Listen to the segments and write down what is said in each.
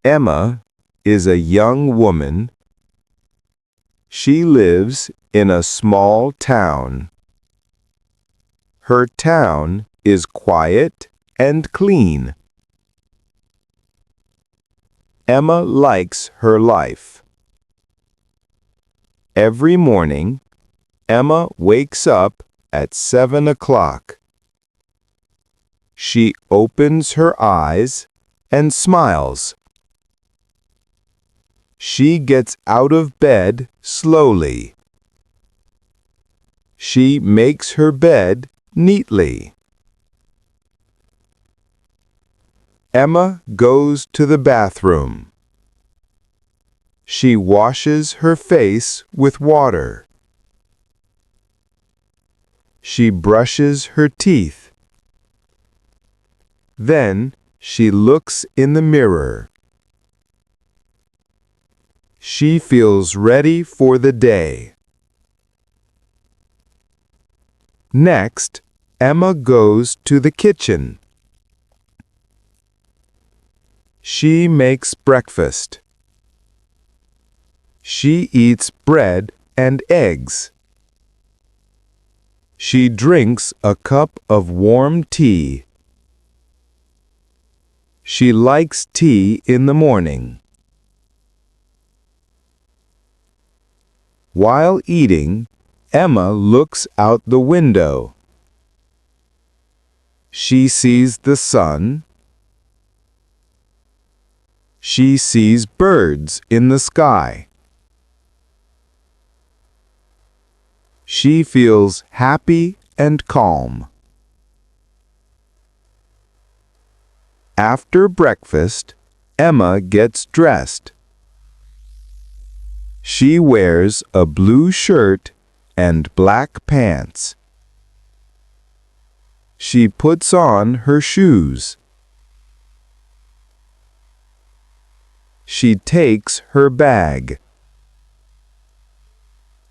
Emma is a young woman. She lives in a small town. Her town is quiet and clean. Emma likes her life. Every morning, Emma wakes up at 7 o'clock. She opens her eyes and smiles. She gets out of bed slowly. She makes her bed neatly. Emma goes to the bathroom. She washes her face with water. She brushes her teeth. Then she looks in the mirror. She feels ready for the day. Next, Emma goes to the kitchen. She makes breakfast. She eats bread and eggs. She drinks a cup of warm tea. She likes tea in the morning. While eating, Emma looks out the window. She sees the sun. She sees birds in the sky. She feels happy and calm. After breakfast, Emma gets dressed. She wears a blue shirt and black pants. She puts on her shoes. She takes her bag.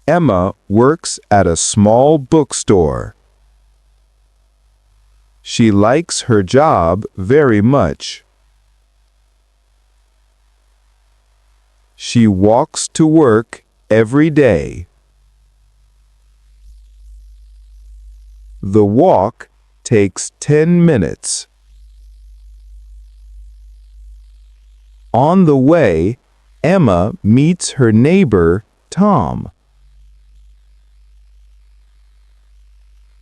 Emma works at a small bookstore. She likes her job very much. She walks to work every day. The walk takes 10 minutes. On the way, Emma meets her neighbor, Tom.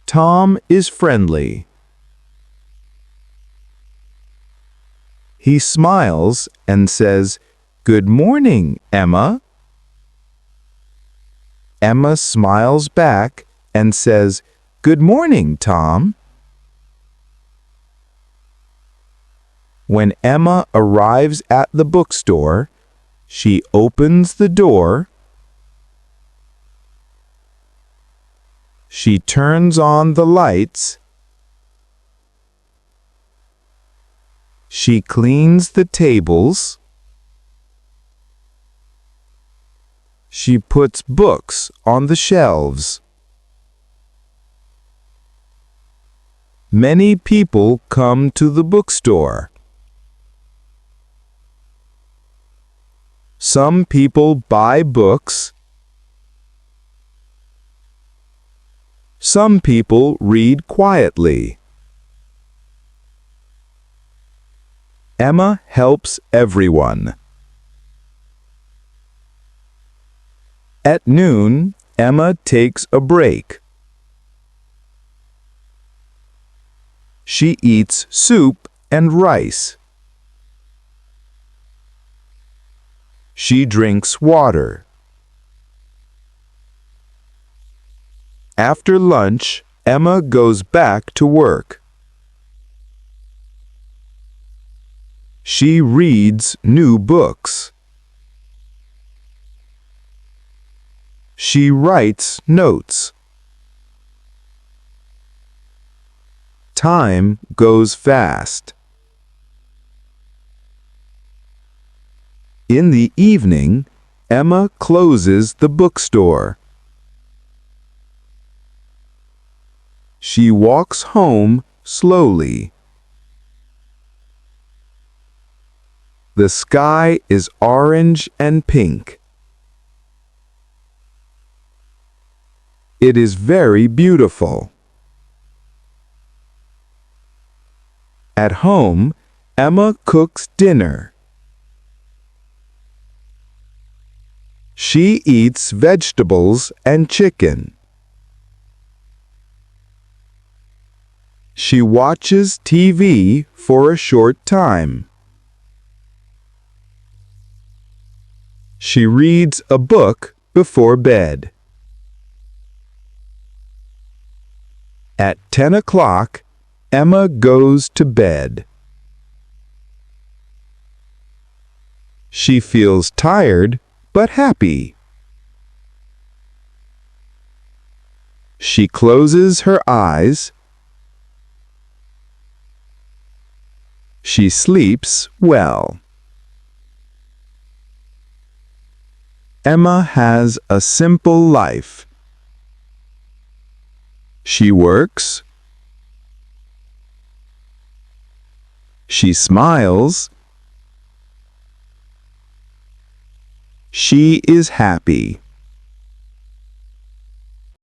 Tom is friendly. He smiles and says, "Good morning, Emma." Emma smiles back and says, "Good morning, Tom." When Emma arrives at the bookstore, she opens the door. She turns on the lights. She cleans the tables. She puts books on the shelves. Many people come to the bookstore. Some people buy books. Some people read quietly. Emma helps everyone. At noon, Emma takes a break. She eats soup and rice. She drinks water. After lunch, Emma goes back to work. She reads new books. She writes notes. Time goes fast. In the evening, Emma closes the bookstore. She walks home slowly. The sky is orange and pink. It is very beautiful. At home, Emma cooks dinner. She eats vegetables and chicken. She watches TV for a short time. She reads a book before bed. At 10 o'clock, Emma goes to bed. She feels tired but happy. She closes her eyes. She sleeps well. Emma has a simple life. She works. She smiles. She is happy.